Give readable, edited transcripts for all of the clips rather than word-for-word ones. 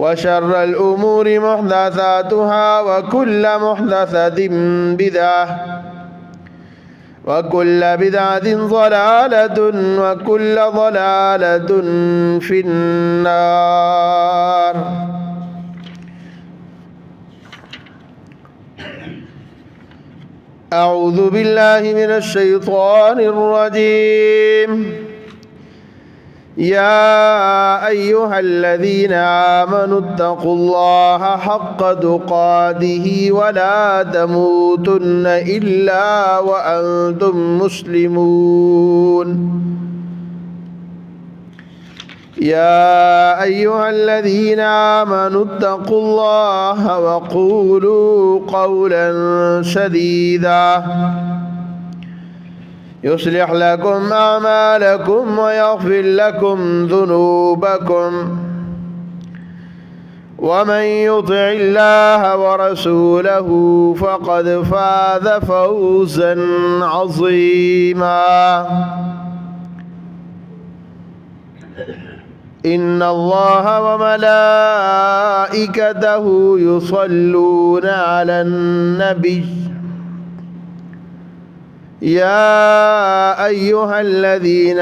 وشر الأمور محدثاتها وكل محدثة بدعة وكل بدعة ضلالة وكل ضلالة في النار. أعوذ بالله من الشيطان الرجيم. يا أيها الذين آمنوا اتقوا الله حق تقاته ولا تموتن إلا وأنتم مسلمون. يا أيها الذين آمنوا اتقوا الله وقولوا قولا سديدا يصلح لكم أعمالكم ويغفر لكم ذنوبكم ومن يطع الله ورسوله فقد فاز فوزا عظيما. إن الله وملائكته يصلون على النبي يا أيها الذين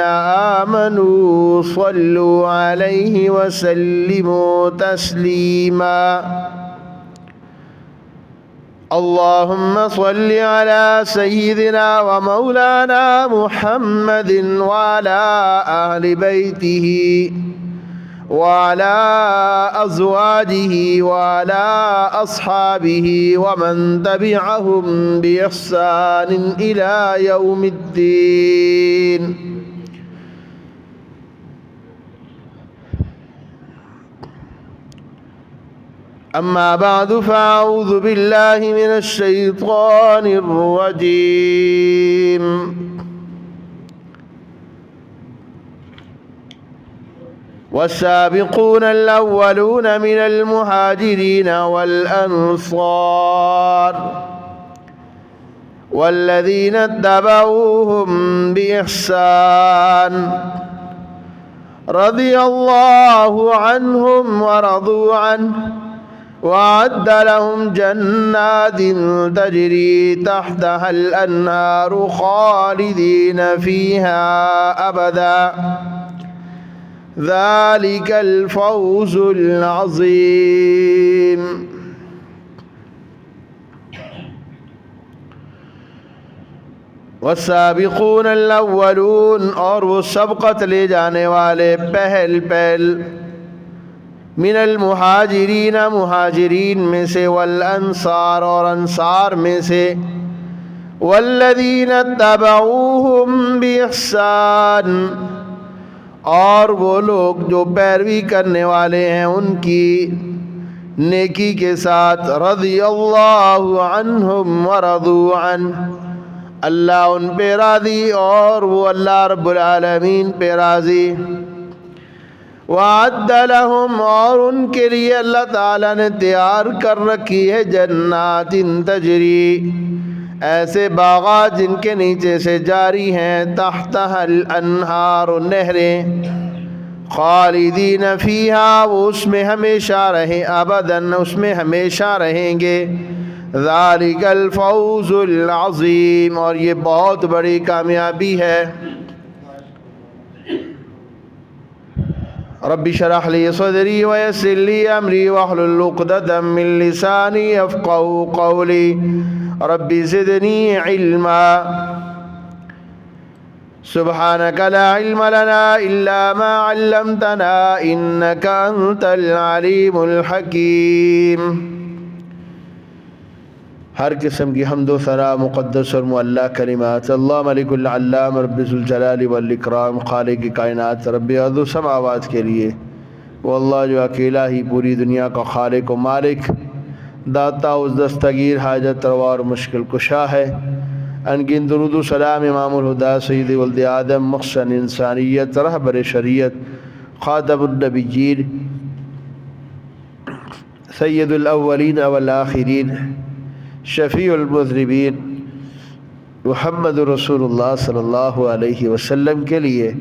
آمنوا صلوا عليه وسلموا تسليما. اللهم صل على سيدنا ومولانا محمد وعلى أهل بيته وعلى أزواجه وعلى أصحابه ومن تبعهم بإحسان إلى يوم الدين. أما بعد فأعوذ بالله من الشيطان الرجيم. والسابقون الأولون من المهاجرين والأنصار والذين اتبعوهم بإحسان رضي الله عنهم ورضوا عنه وأعد لهم جنات تجري تحتها الأنهار خالدين فيها أبدا ذلك الفوز العظيم. والسابقون الاولون، اور وہ سبقت لے جانے والے پہل من المہاجرین، مہاجرین میں سے، والانصار، اور انصار میں سے، والذین اتبعوہم بإحسان، اور وہ لوگ جو پیروی کرنے والے ہیں ان کی نیکی کے ساتھ، رضی اللہ عنہم ورضوا عنہ، اللہ ان پہ راضی اور وہ اللہ رب العالمین پہ راضی. وَأَعَدَّ لَهُمْ، اور ان کے لیے اللہ تعالیٰ نے تیار کر رکھی ہے، جنات تجری، ایسے باغات جن کے نیچے سے جاری ہیں، تحتها الانہار، نہریں، خالدین فیہا، وہ اس میں ہمیشہ رہیں، ابداً اس میں ہمیشہ رہیں گے. ذالک الفوز العظیم، اور یہ بہت بڑی کامیابی ہے. رب اشرح لی صدری ویسر لی امری واحلل عقدۃ من لسانی یفقہوا قولی. رب زدنی علما. سبحانک لا علم لنا الا ما علمتنا انک انت العلیم الحکیم. ہر قسم کی حمد و ثنا مقدس اور معلیٰ کلمات اللہ ملک العلام رب ذوالجلال والاکرام، خالق کائنات، رب ارض و سماوات کے لیے، وہ اللہ جو اکیلا ہی پوری دنیا کا خالق و مالک، داتا اس دستگیر حاجت روا اور مشکل کشا ہے. انگن درود و سلام امام الہدا سید ولد آدم، محسن انسانیت، رہبر شریعت، خاتم النبیین، سید الاولین والآخرین، شفیع المذنبین، محمد رسول اللہ صلی اللہ علیہ وسلم کے لیے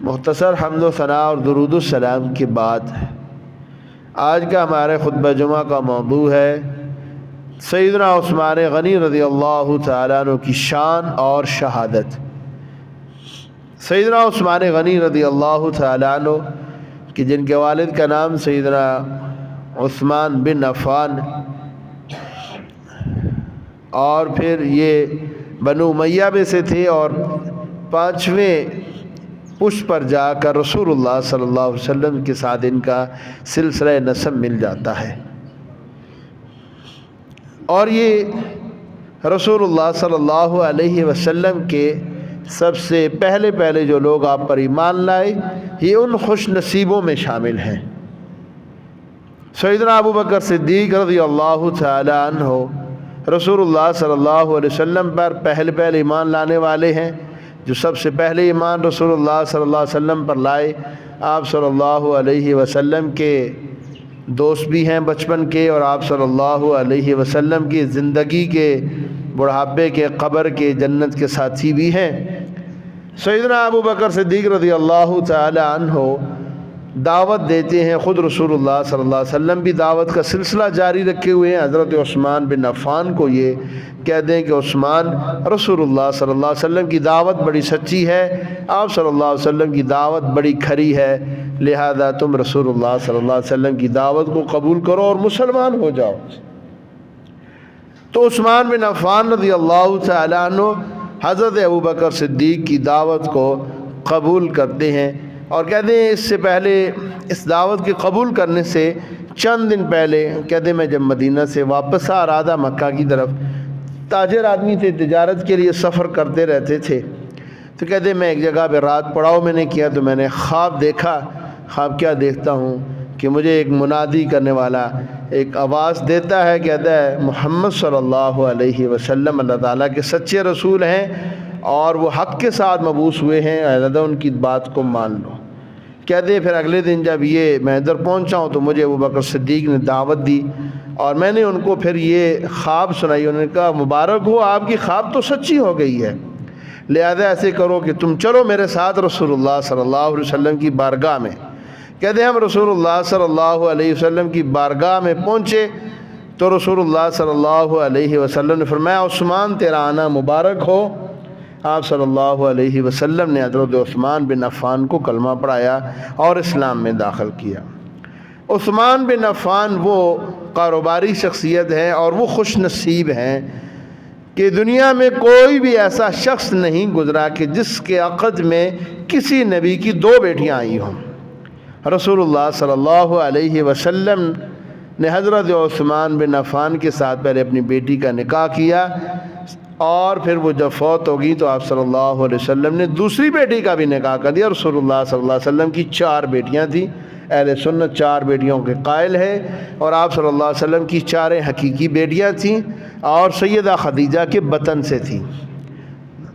مختصر حمد و ثنا اور درود و سلام کے بعد آج کا ہمارے خطبہ جمعہ کا موضوع ہے سیدنا عثمان غنی رضی اللہ تعالیٰ عنہ کی شان اور شہادت۔ سیدنا عثمان غنی رضی اللہ تعالیٰ عنہ کہ جن کے والد کا نام سیدنا عثمان بن عفان، اور پھر یہ بنو امیہ میں سے تھے، اور 5ویں پشت پر جا کر رسول اللہ صلی اللہ علیہ وسلم کے ساتھ ان کا سلسلہ نسب مل جاتا ہے، اور یہ رسول اللہ صلی اللہ علیہ وسلم کے سب سے پہلے جو لوگ آپ پر ایمان لائے یہ ان خوش نصیبوں میں شامل ہیں۔ سیدنا ابو بکر صدیق رضی اللہ تعالی عنہ رسول اللہ صلی اللہ علیہ وسلم پر پہلے ایمان لانے والے ہیں، جو سب سے پہلے ایمان رسول اللہ صلی اللہ علیہ وسلم پر لائے۔ آپ صلی اللہ علیہ وسلم کے دوست بھی ہیں بچپن کے، اور آپ صلی اللہ علیہ وسلم کی زندگی کے، بڑھاپے کے، قبر کے، جنت کے ساتھی بھی ہیں۔ سیدنا ابو بکر صدیق رضی اللہ تعالی عنہ دعوت دیتے ہیں، خود رسول اللہ صلی اللہ علیہ وسلم بھی دعوت کا سلسلہ جاری رکھے ہوئے ہیں۔ حضرت عثمان بن عفان کو یہ کہہ دیں کہ عثمان، رسول اللہ صلی اللہ علیہ وسلم کی دعوت بڑی سچی ہے، آپ صلی اللہ علیہ وسلم کی دعوت بڑی کھری ہے، لہذا تم رسول اللہ صلی اللہ علیہ وسلم کی دعوت کو قبول کرو اور مسلمان ہو جاؤ۔ تو عثمان بن عفان رضی اللہ تعالیٰ عنہ حضرت ابو بکر صدیق کی دعوت کو قبول کرتے ہیں، اور کہتے ہیں اس سے پہلے، اس دعوت کے قبول کرنے سے چند دن پہلے، کہتے ہیں میں جب مدینہ سے واپس آ رہا تھا مکہ کی طرف، تاجر آدمی تھے، تجارت کے لیے سفر کرتے رہتے تھے، تو کہتے ہیں میں ایک جگہ پہ رات پڑاؤ میں نے کیا، تو میں نے خواب دیکھا۔ خواب کیا دیکھتا ہوں کہ مجھے ایک منادی کرنے والا ایک آواز دیتا ہے، کہتا ہے محمد صلی اللہ علیہ وسلم اللہ تعالیٰ کے سچے رسول ہیں اور وہ حق کے ساتھ مبعوث ہوئے ہیں، لہذا ان کی بات کو مان لو۔ کہتے ہیں پھر اگلے دن جب یہ میں ادھر پہنچا ہوں تو مجھے ابو بکر صدیق نے دعوت دی، اور میں نے ان کو پھر یہ خواب سنائی۔ انہوں نے کہا مبارک ہو، آپ کی خواب تو سچی ہو گئی ہے، لہذا ایسے کرو کہ تم چلو میرے ساتھ رسول اللہ صلی اللہ علیہ وسلم کی بارگاہ میں۔ کہتے ہیں ہم رسول اللہ صلی اللہ علیہ وسلم کی بارگاہ میں پہنچے تو رسول اللہ صلی اللہ علیہ وسلم نے فرمایا عثمان تیرا آنا مبارک ہو۔ آپ صلی اللہ علیہ وسلم نے حضرت عثمان بن عفان کو کلمہ پڑھایا اور اسلام میں داخل کیا۔ عثمان بن عفان وہ کاروباری شخصیت ہے اور وہ خوش نصیب ہیں کہ دنیا میں کوئی بھی ایسا شخص نہیں گزرا کہ جس کے عقد میں کسی نبی کی 2 بیٹیاں آئی ہوں۔ رسول اللہ صلی اللہ علیہ وسلم نے حضرت عثمان بن عفان کے ساتھ پہلے اپنی بیٹی کا نکاح کیا، اور پھر وہ جب فوت ہوگی تو آپ صلی اللہ علیہ وسلم نے دوسری بیٹی کا بھی نکاح کر دیا۔ رسول اللہ صلی اللہ علیہ وسلم کی 4 بیٹیاں تھیں، اہل سنت 4 بیٹیوں کے قائل ہے، اور آپ صلی اللہ علیہ وسلم کی 4 حقیقی بیٹیاں تھیں اور سیدہ خدیجہ کے بطن سے تھیں۔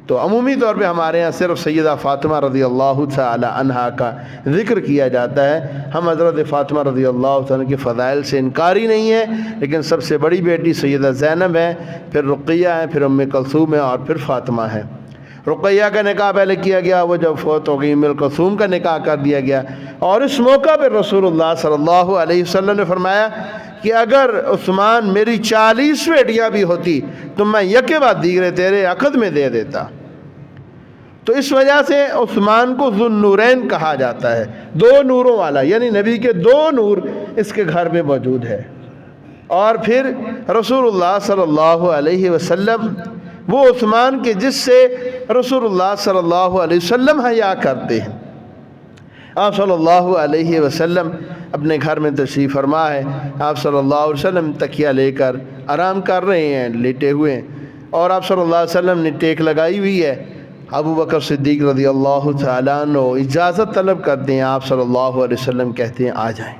تو عمومی طور پہ ہمارے ہاں صرف سیدہ فاطمہ رضی اللہ تعالی عنہا کا ذکر کیا جاتا ہے۔ ہم حضرت فاطمہ رضی اللہ تعالیٰ کے فضائل سے انکاری نہیں ہے، لیکن سب سے بڑی بیٹی سیدہ زینب ہے، پھر رقیہ ہے، پھر ام کلثوم ہے، اور پھر فاطمہ ہے۔ رقیہ کا نکاح پہلے کیا گیا، وہ جب فوت ہو گئی ام کلثوم کا نکاح کر دیا گیا، اور اس موقع پہ رسول اللہ صلی اللہ علیہ وسلم نے فرمایا کہ اگر عثمان میری 40 بیٹیاں بھی ہوتی تو میں یکے بعد دیگرے تیرے عقد میں دے دیتا۔ تو اس وجہ سے عثمان کو ذو النورین کہا جاتا ہے، 2 نوروں والا، یعنی نبی کے 2 نور اس کے گھر میں موجود ہے۔ اور پھر رسول اللہ صلی اللہ علیہ وسلم وہ عثمان کے جس سے رسول اللہ صلی اللہ علیہ وسلم حیا کرتے ہیں۔ آپ صلی اللہ علیہ وسلم اپنے گھر میں تشریف فرما ہے، آپ صلی اللہ علیہ وسلم تکیہ لے کر آرام کر رہے ہیں، لیٹے ہوئے ہیں، اور آپ صلی اللہ علیہ وسلم نے ٹیک لگائی ہوئی ہے۔ ابو بکر صدیق رضی اللہ تعالیٰ عنہ اجازت طلب کرتے ہیں، آپ صلی اللہ علیہ وسلم کہتے ہیں آ جائیں۔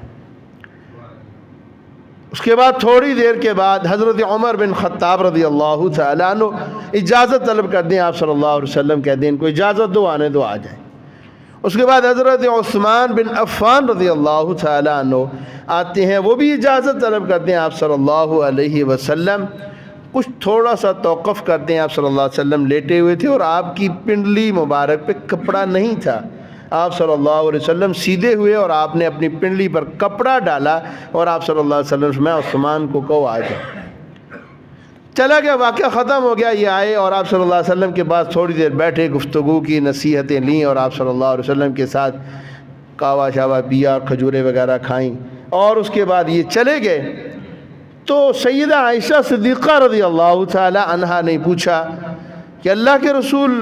اس کے بعد تھوڑی دیر کے بعد حضرت عمر بن خطاب رضی اللہ تعالیٰ عنہ اجازت طلب کرتے ہیں، آپ صلی اللہ علیہ وسلم کہتے ہیں ان کو اجازت دو، آنے دو، آ جائیں۔ اس کے بعد حضرت عثمان بن عفان رضی اللہ تعالیٰ عنہ آتے ہیں، وہ بھی اجازت طلب کرتے ہیں، آپ صلی اللہ علیہ وسلم کچھ تھوڑا سا توقف کرتے ہیں۔ آپ صلی اللہ علیہ وسلم لیٹے ہوئے تھے اور آپ کی پنڈلی مبارک پہ کپڑا نہیں تھا، آپ صلی اللہ علیہ وسلم سیدھے ہوئے اور آپ نے اپنی پنڈلی پر کپڑا ڈالا اور آپ صلی اللہ علیہ وسلم میں عثمان کو کہو آ جاؤ. چلا گیا, واقعہ ختم ہو گیا. یہ آئے اور آپ صلی اللہ علیہ وسلم کے بعد تھوڑی دیر بیٹھے, گفتگو کی, نصیحتیں لیں اور آپ صلی اللہ علیہ وسلم کے ساتھ کعوہ شاوا پیا, کھجوریں وغیرہ کھائیں اور اس کے بعد یہ چلے گئے. تو سیدہ عائشہ صدیقہ رضی اللہ تعالی عنہا نے پوچھا کہ اللہ کے رسول,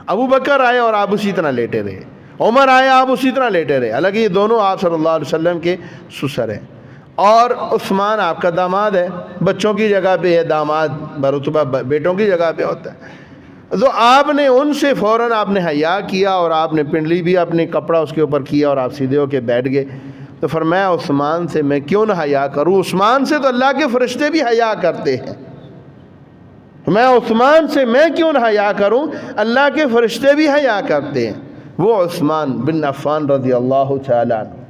ابو بکر آئے اور آپ اسی طرح لیٹے رہے, عمر آئے آپ اسی طرح لیٹے رہے. حالانکہ یہ دونوں آپ صلی اللہ علیہ وسلم کے سسر ہیں اور عثمان آپ کا داماد ہے, بچوں کی جگہ پہ ہے, داماد برتبہ بیٹوں کی جگہ پہ ہوتا ہے. تو آپ نے ان سے فوراً آپ نے حیا کیا اور آپ نے پنڈلی بھی اپنے کپڑا اس کے اوپر کیا اور آپ سیدھے ہو کے بیٹھ گئے. تو فرمایا عثمان سے میں کیوں نہ حیا کروں, عثمان سے تو اللہ کے فرشتے بھی حیا کرتے ہیں. میں عثمان سے میں کیوں نہ حیا کروں, اللہ کے فرشتے بھی حیا کرتے ہیں. وہ عثمان بن عفان رضی اللہ تعالیٰ عنہ.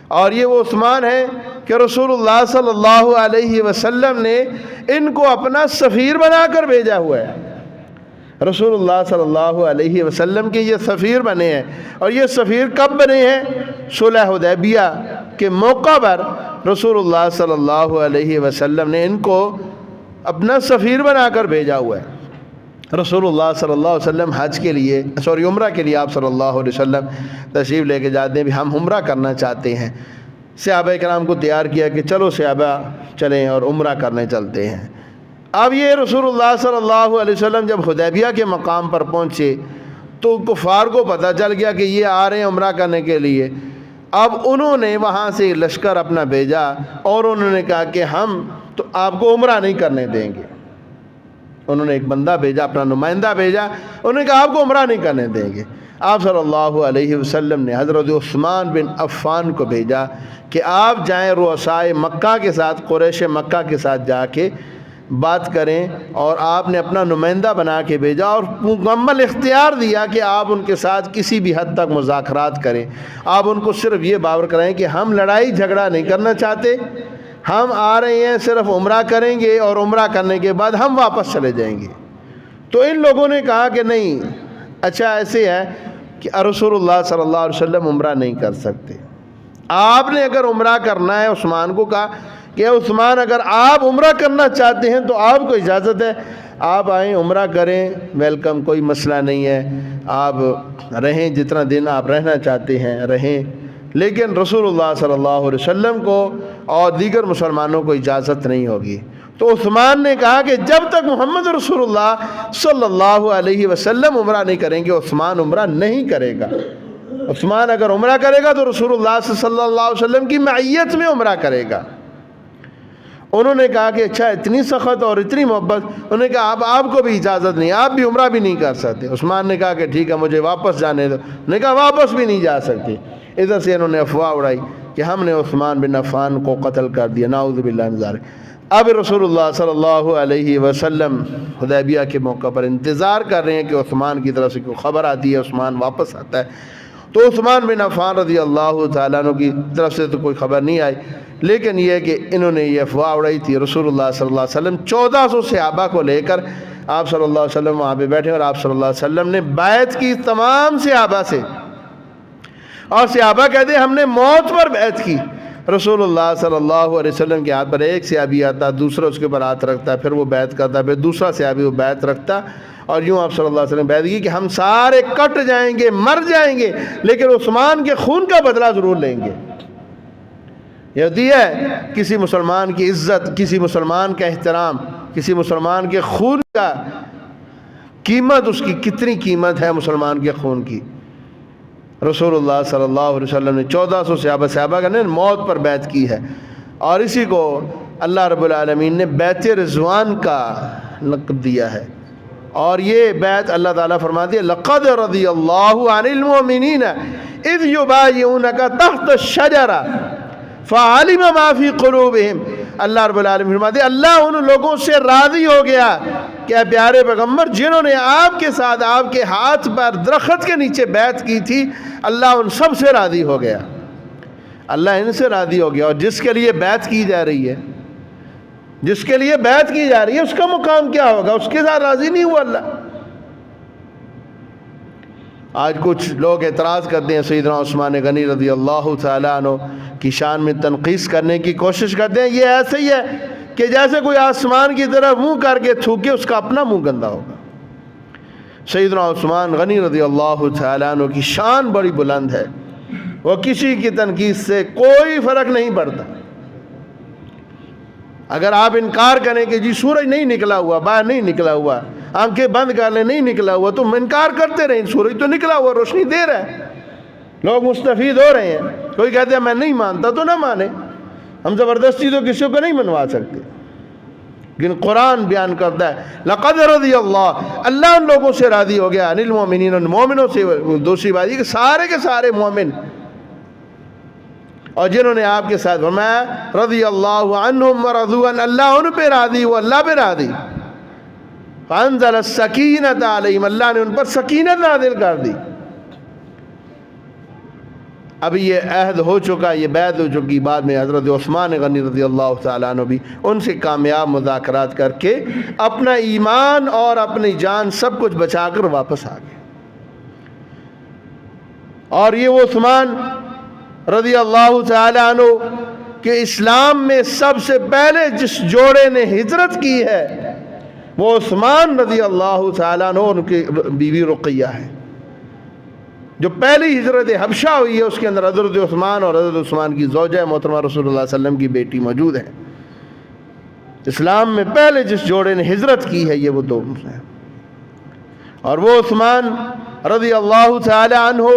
اور یہ وہ عثمان ہے کہ رسول اللہ صلی اللہ علیہ وسلم نے ان کو اپنا سفیر بنا کر بھیجا ہوا ہے. رسول اللہ صلی اللہ علیہ وسلم کے یہ سفیر بنے ہیں. اور یہ سفیر کب بنے ہیں؟ صلح حدیبیہ کے موقع پر رسول اللہ صلی اللہ علیہ وسلم نے ان کو اپنا سفیر بنا کر بھیجا ہوا ہے. رسول اللہ صلی اللہ علیہ وسلم حج کے لیے عمرہ کے لیے آپ صلی اللہ علیہ وسلم تشریف لے کے جاتے ہیں, بھی ہم عمرہ کرنا چاہتے ہیں. صحابہ کرام کو تیار کیا کہ چلو صحابہ چلیں اور عمرہ کرنے چلتے ہیں. اب یہ رسول اللہ صلی اللہ علیہ وسلم جب حدیبیہ کے مقام پر پہنچے تو کفار کو پتہ چل گیا کہ یہ آ رہے ہیں عمرہ کرنے کے لیے. اب انہوں نے وہاں سے لشکر اپنا بھیجا اور انہوں نے کہا کہ ہم تو آپ کو عمرہ نہیں کرنے دیں گے. انہوں نے ایک بندہ بھیجا, اپنا نمائندہ بھیجا, انہوں نے کہا آپ کو عمرہ نہیں کرنے دیں گے. آپ صلی اللہ علیہ وسلم نے حضرت عثمان بن عفان کو بھیجا کہ آپ جائیں رؤسائے مکہ کے ساتھ, قریش مکہ کے ساتھ جا کے بات کریں. اور آپ نے اپنا نمائندہ بنا کے بھیجا اور مکمل اختیار دیا کہ آپ ان کے ساتھ کسی بھی حد تک مذاکرات کریں. آپ ان کو صرف یہ باور کرائیں کہ ہم لڑائی جھگڑا نہیں کرنا چاہتے, ہم آ رہے ہیں صرف عمرہ کریں گے اور عمرہ کرنے کے بعد ہم واپس چلے جائیں گے. تو ان لوگوں نے کہا کہ نہیں, اچھا ایسے ہے کہ رسول اللہ صلی اللہ علیہ وسلم عمرہ نہیں کر سکتے. آپ نے اگر عمرہ کرنا ہے, عثمان کو کہا کہ عثمان اگر آپ عمرہ کرنا چاہتے ہیں تو آپ کو اجازت ہے, آپ آئیں عمرہ کریں, ویلکم, کوئی مسئلہ نہیں ہے, آپ رہیں جتنا دن آپ رہنا چاہتے ہیں رہیں. لیکن رسول اللہ صلی اللہ علیہ وسلم کو اور دیگر مسلمانوں کو اجازت نہیں ہوگی. تو عثمان نے کہا کہ جب تک محمد رسول اللہ صلی اللہ علیہ وسلم عمرہ نہیں کریں گے عثمان عمرہ نہیں کرے گا. عثمان اگر عمرہ کرے گا تو رسول اللہ صلی اللہ علیہ وسلم کی معیت میں عمرہ کرے گا. انہوں نے کہا کہ اچھا اتنی سخت اور اتنی محبت, انہوں نے کہا آپ کو بھی اجازت نہیں, آپ بھی عمرہ بھی نہیں کر سکتے. عثمان نے کہا کہ ٹھیک ہے مجھے واپس جانے دو. انہوں نے کہا واپس بھی نہیں جا سکتے. ادھر سے انہوں نے افواہ اڑائی کہ ہم نے عثمان بن عفان کو قتل کر دیا, نعوذ باللہ من ذالک. اب رسول اللہ صلی اللہ علیہ وسلم حدیبیہ کے موقع پر انتظار کر رہے ہیں کہ عثمان کی طرف سے کوئی خبر آتی ہے, عثمان واپس آتا ہے. تو عثمان بن عفان رضی اللہ تعالیٰ عنہ کی طرف سے تو کوئی خبر نہیں آئی, لیکن یہ کہ انہوں نے یہ افواہ اڑائی تھی. رسول اللہ صلی اللہ علیہ وسلم 1400 صحابہ کو لے کر آپ صلی اللہ علیہ وسلم وہاں پہ بیٹھے اور آپ صلی اللہ علیہ وسلم نے بیعت کی تمام صحابہ سے, اور صحابہ کہتے ہیں ہم نے موت پر بیعت کی. رسول اللہ صلی اللہ علیہ وسلم کے ہاتھ پر ایک صحابی آتا, دوسرا اس کے اوپر ہاتھ رکھتا, پھر وہ بیعت کرتا, پھر دوسرا صحابی وہ بیعت رکھتا, اور یوں آپ صلی اللہ علیہ وسلم بیعت کی کہ ہم سارے کٹ جائیں گے, مر جائیں گے, لیکن عثمان کے خون کا بدلہ ضرور لیں گے. یہ ہوتی ہے کسی مسلمان کی عزت, کسی مسلمان کا احترام, کسی مسلمان کے خون کا قیمت, اس کی کتنی قیمت ہے مسلمان کے خون کی. رسول اللہ صلی اللہ علیہ وسلم نے 1400 صحابہ کا موت پر بیعت کی ہے, اور اسی کو اللہ رب العالمین نے بیعت رضوان کا لقب دیا ہے. اور یہ بیعت اللہ تعالیٰ فرماتی ہے لقد رضی اللہ عن المؤمنین اذ یبایعونک تحت الشجرہ فعلم ما فی قلوبہم. اللہ رب العالمین فرماتے ہیں اللہ ان لوگوں سے راضی ہو گیا کہ اے پیارے پیغمبر جنہوں نے آپ کے ساتھ آپ کے ہاتھ پر درخت کے نیچے بیعت کی تھی, اللہ ان سب سے راضی ہو گیا. اللہ ان سے راضی ہو گیا. اور جس کے لیے بیعت کی جا رہی ہے, جس کے لیے بیعت کی جا رہی ہے, اس کا مقام کیا ہوگا؟ اس کے ساتھ راضی نہیں ہوا اللہ. آج کچھ لوگ اعتراض کرتے ہیں سیدنا عثمان غنی رضی اللہ تعالیٰ عنہ کی شان میں تنقیص کرنے کی کوشش کرتے ہیں. یہ ایسے ہی ہے کہ جیسے کوئی آسمان کی طرف منہ کر کے تھوکے اس کا اپنا منہ گندا ہوگا. سیدنا عثمان غنی رضی اللہ تعالیٰ عنہ کی شان بڑی بلند ہے. وہ کسی کی تنقید سے کوئی فرق نہیں پڑتا. اگر آپ انکار کریں کہ جی سورج نہیں نکلا ہوا، باہر نہیں نکلا ہوا، آنکھیں بند کر لیں نہیں نکلا ہوا، تم انکار کرتے رہیں. سورج تو نکلا ہوا، روشنی دے رہا ہے، لوگ مستفید ہو رہے ہیں. کوئی کہتے ہیں میں نہیں مانتا تو نہ مانے، ہم زبردستی تو کسی کو نہیں منوا سکتے. لیکن قرآن بیان کرتا ہے لقد رضی اللہ ان لوگوں سے راضی ہو گیا، عن المؤمنین، ان مومنوں سے. دوسری بات یہ کہ سارے کے سارے مومن اور جنہوں نے آپ کے ساتھ فرمایا رضی اللہ عنہم ورضوا عنہ، اللہ ان پہ راضی، وہ اللہ پہ راضی. فانزل السکینۃ علیہم، اللہ نے ان پر سکینت نازل کر دی. ابھی یہ عہد ہو چکا، یہ بیعت ہو چکی. بعد میں حضرت عثمان غنی رضی اللہ تعالیٰ عنہ بھی ان سے کامیاب مذاکرات کر کے اپنا ایمان اور اپنی جان سب کچھ بچا کر واپس آ گئے. اور یہ وہ عثمان رضی اللہ تعالیٰ عنہ کہ اسلام میں سب سے پہلے جس جوڑے نے ہجرت کی ہے وہ عثمان رضی اللہ تعالیٰ عنہ، ان کی بیوی رقیہ ہے. جو پہلی ہجرت حبشہ ہوئی ہے اس کے اندر حضرت عثمان اور حضرت عثمان کی زوجہ محترمہ رسول اللہ صلی اللہ علیہ وسلم کی بیٹی موجود ہے. اسلام میں پہلے جس جوڑے نے ہجرت کی ہے یہ وہ دو ہیں. اور وہ عثمان رضی اللہ تعالی عنہ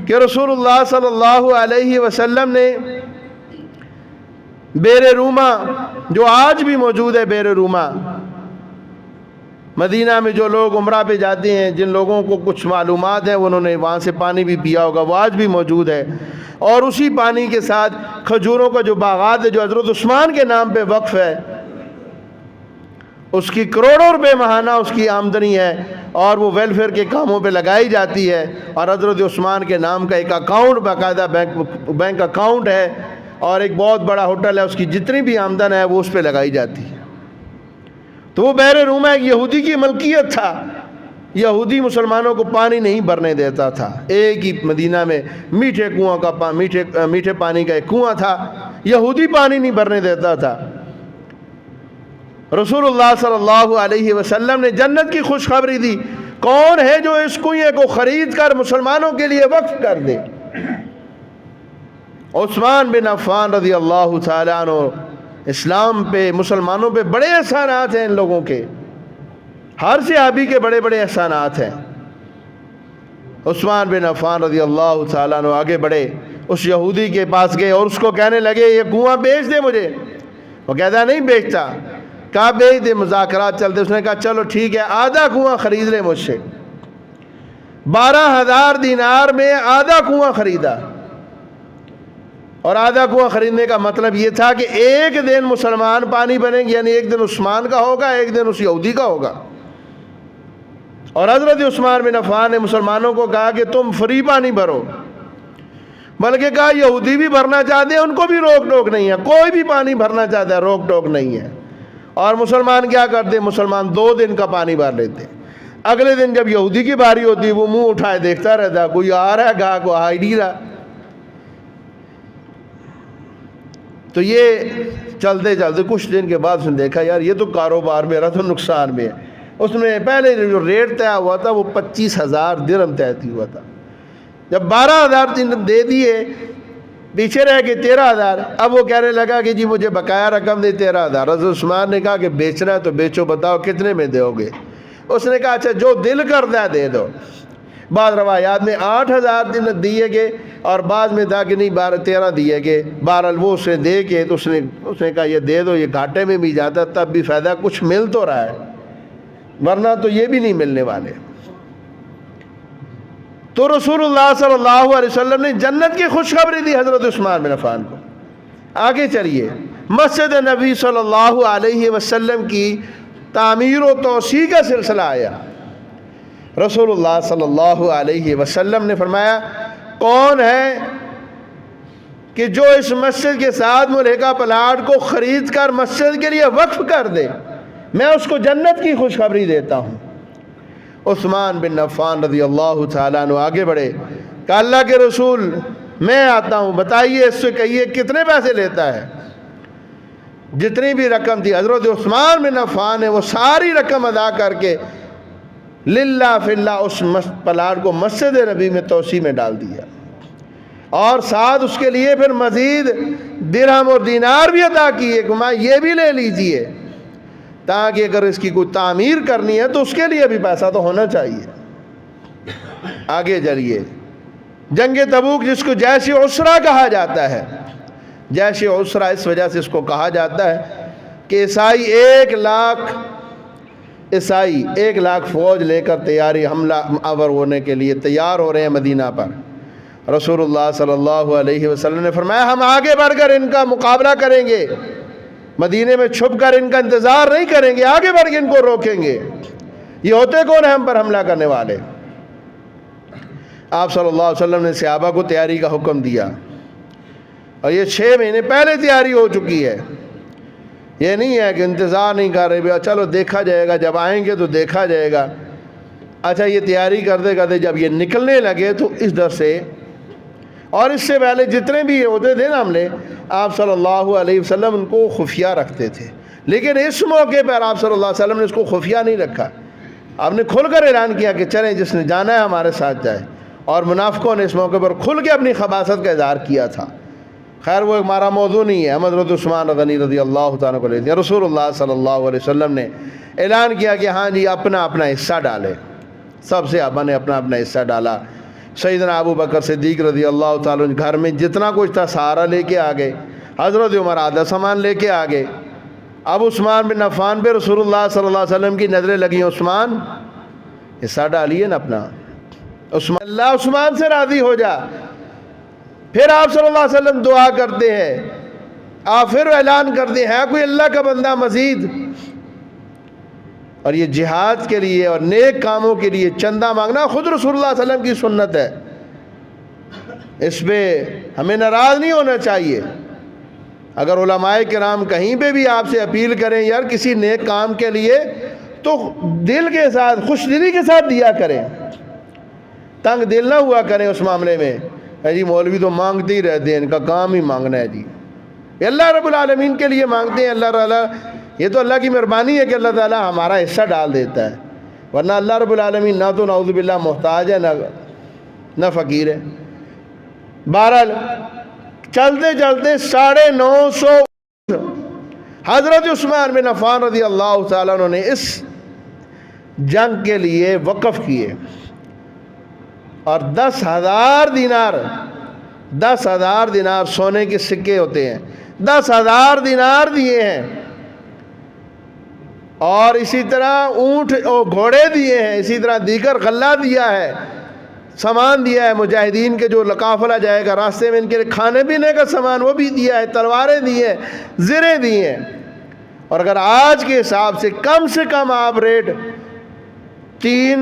کہ رسول اللہ صلی اللہ علیہ وسلم نے بیر روما، جو آج بھی موجود ہے بیر روما، مدینہ میں جو لوگ عمرہ پہ جاتے ہیں، جن لوگوں کو کچھ معلومات ہیں انہوں نے وہاں سے پانی بھی پیا ہوگا، وہ آج بھی موجود ہے. اور اسی پانی کے ساتھ کھجوروں کا جو باغات ہے جو حضرت عثمان کے نام پہ وقف ہے، اس کی کروڑوں روپے ماہانہ اس کی آمدنی ہے اور وہ ویلفیئر کے کاموں پہ لگائی جاتی ہے. اور حضرت عثمان کے نام کا ایک اکاؤنٹ، باقاعدہ بینک اکاؤنٹ ہے، اور ایک بہت بڑا ہوٹل ہے، اس کی جتنی بھی آمدن ہے وہ اس پہ لگائی جاتی ہے. تو وہ بحر روما ایک یہودی کی ملکیت تھا. یہودی مسلمانوں کو پانی نہیں بھرنے دیتا تھا. ایک ہی مدینہ میں میٹھے کنواں کا میٹھے پانی کا ایک کنواں تھا، یہودی پانی نہیں بھرنے دیتا تھا. رسول اللہ صلی اللہ علیہ وسلم نے جنت کی خوشخبری دی. کون ہے جو اس کنویں کو خرید کر مسلمانوں کے لیے وقف کر دے؟ عثمان بن عفان رضی اللہ تعالیٰ عنہ. اسلام پہ، مسلمانوں پہ بڑے احسانات ہیں ان لوگوں کے، ہر صحابی کے بڑے بڑے احسانات ہیں. عثمان بن عفان رضی اللہ تعالیٰ عنہ آگے بڑھے، اس یہودی کے پاس گئے اور اس کو کہنے لگے یہ کنواں بیچ دے مجھے. وہ کہتا نہیں بیچتا. کہا بیچ دے. مذاکرات چلتے، اس نے کہا چلو ٹھیک ہے آدھا کنواں خرید لے مجھ سے. 12,000 دینار میں آدھا کنواں خریدا. اور آدھا کنواں خریدنے کا مطلب یہ تھا کہ ایک دن مسلمان پانی بنیں گے، یعنی ایک دن عثمان کا ہوگا، ایک دن اس یہودی کا ہوگا. اور حضرت عثمان بن عفان نے مسلمانوں کو کہا کہ تم فری پانی بھرو، بلکہ کہا یہودی بھی بھرنا چاہتے ہیں ان کو بھی روک ٹوک نہیں ہے، کوئی بھی پانی بھرنا چاہتا ہے روک ٹوک نہیں ہے. اور مسلمان کیا کرتے؟ مسلمان 2 دن کا پانی بھر لیتے. اگلے دن جب یہودی کی باری ہوتی وہ منہ اٹھائے دیکھتا رہتا، کوئی آ رہا ہے گاہ کو آ ہی نہیں رہا. تو یہ چلتے چلتے کچھ دن کے بعد اس نے دیکھا یار یہ تو کاروبار میرا تو نقصان میں ہے. اس میں پہلے جو ریٹ طے ہوا تھا وہ 25,000 درہم طے ہوا تھا. جب 12,000 دے دیے، پیچھے رہ کے 13,000. اب وہ کہنے لگا کہ جی مجھے بقایا رقم دے 13,000. حضرت عثمان نے کہا کہ بیچنا ہے تو بیچو، بتاؤ کتنے میں دو گے؟ اس نے کہا اچھا جو دل کرتا ہے دے دو. بعض روایات میں 8,000 دیے گئے اور بعض میں تھا کہ نہیں 13 دیے گئے. بہرحال وہ اسے دے کے تو اس نے کہا یہ دے دو، یہ گھاٹے میں بھی جاتا تب بھی فائدہ، کچھ مل تو رہا ہے، ورنہ تو یہ بھی نہیں ملنے والے. تو رسول اللہ صلی اللہ علیہ وسلم نے جنت کی خوشخبری دی حضرت عثمان بن عفان کو. آگے چلیے، مسجد نبی صلی اللہ علیہ وسلم کی تعمیر و توسیع کا سلسلہ آیا. رسول اللہ صلی اللہ علیہ وسلم نے فرمایا کون ہے کہ جو اس مسجد کے ساتھ ملحقہ پلاٹ کو خرید کر مسجد کے لیے وقف کر دے، میں اس کو جنت کی خوشخبری دیتا ہوں. عثمان بن عفان رضی اللہ تعالیٰ عنہ آگے بڑھے، کہا اللہ کے رسول میں آتا ہوں، بتائیے اس سے کہیے کتنے پیسے لیتا ہے۔ جتنی بھی رقم تھی حضرت عثمان بن عفان نے وہ ساری رقم ادا کر کے للہ فی اللہ اس پلاٹ کو مسجد نبی میں توسیع میں ڈال دیا، اور ساتھ اس کے لیے پھر مزید درہم اور دینار بھی ادا کیے کہ ماں یہ بھی لے لیجئے، تاکہ اگر اس کی کوئی تعمیر کرنی ہے تو اس کے لیے بھی پیسہ تو ہونا چاہیے۔ آگے چلیے، جنگ تبوک جس کو جیش عسرہ کہا جاتا ہے، جیش عسرہ اس وجہ سے اس کو کہا جاتا ہے کہ عیسائی 1,00,000 فوج لے کر تیاری حملہ آور ہونے کے لیے تیار ہو رہے ہیں مدینہ پر۔ رسول اللہ صلی اللہ علیہ وسلم نے فرمایا ہم آگے بڑھ کر ان کا مقابلہ کریں گے، مدینے میں چھپ کر ان کا انتظار نہیں کریں گے، آگے بڑھ کے ان کو روکیں گے۔ یہ ہوتے کون ہیں ہم پر حملہ کرنے والے؟ آپ صلی اللہ علیہ وسلم نے صحابہ کو تیاری کا حکم دیا، اور یہ 6 مہینے پہلے تیاری ہو چکی ہے۔ یہ نہیں ہے کہ انتظار نہیں کر رہے، چلو دیکھا جائے گا، جب آئیں گے تو دیکھا جائے گا۔ اچھا، یہ تیاری کرتے کرتے جب یہ نکلنے لگے تو اس در سے اور اس سے پہلے جتنے بھی ہوتے تھے نا حملے، آپ صلی اللہ علیہ وسلم ان کو خفیہ رکھتے تھے، لیکن اس موقع پر آپ صلی اللہ علیہ وسلم نے اس کو خفیہ نہیں رکھا، آپ نے کھل کر اعلان کیا کہ چلیں جس نے جانا ہے ہمارے ساتھ جائے، اور منافقوں نے اس موقع پر کھل کے اپنی خباثت کا اظہار کیا تھا۔ خیر وہ ہمارا موضوع نہیں ہے، ہم حضرت عثمان غنی رضی اللہ تعالیٰ کو لیتے ہیں۔ رسول اللہ صلی اللہ علیہ وسلم نے اعلان کیا کہ ہاں جی اپنا اپنا حصہ ڈالے، سب سے ابا نے اپنا اپنا حصہ ڈالا۔ سیدنا ابو بکر صدیق رضی اللہ تعالیٰ عنہ گھر میں جتنا کچھ تھا سارا لے کے آگے، حضرت عمر آدھا سامان لے کے آگے۔ اب عثمان بن عفان پہ رسول اللہ صلی اللہ علیہ وسلم کی نظریں لگیں، عثمان حصہ ڈالیے نا اپنا، اللہ عثمان سے راضی ہو جا۔ پھر آپ صلی اللہ علیہ وسلم دعا کرتے ہیں، آپ پھر اعلان کرتے ہیں کوئی اللہ کا بندہ مزید، اور یہ جہاد کے لیے اور نیک کاموں کے لیے چندہ مانگنا خود رسول اللہ صلی اللہ علیہ وسلم کی سنت ہے، اس پہ ہمیں ناراض نہیں ہونا چاہیے۔ اگر علماء کرام کہیں پہ بھی آپ سے اپیل کریں یار کسی نیک کام کے لیے، تو دل کے ساتھ خوش دلی کے ساتھ دیا کریں، تنگ دل نہ ہوا کریں اس معاملے میں، جی مولوی تو مانگتے ہی رہتے ہیں، ان کا کام ہی مانگنا ہے، جی اللہ رب العالمین کے لیے مانگتے ہیں، اللہ تعالیٰ یہ تو اللہ کی مہربانی ہے کہ اللہ تعالیٰ ہمارا حصہ ڈال دیتا ہے، ورنہ اللہ رب العالمین نہ تو نعوذ باللہ محتاج ہے نہ فقیر ہے۔ بہرحال چلتے چلتے 950 حضرت عثمان بن عفان رضی اللہ تعالیٰ عنہ نے اس جنگ کے لیے وقف کیے، اور 10,000 دینار سونے کے سکے ہوتے ہیں، 10,000 دینار دیے ہیں، اور اسی طرح اونٹ اور گھوڑے دیے ہیں، اسی طرح دیگر غلہ دیا ہے، سامان دیا ہے مجاہدین کے جو قافلہ جائے گا راستے میں ان کے کھانے پینے کا سامان وہ بھی دیا ہے، تلواریں دی ہیں، زریں دی ہیں۔ اور اگر آج کے حساب سے کم آپ ریٹ 3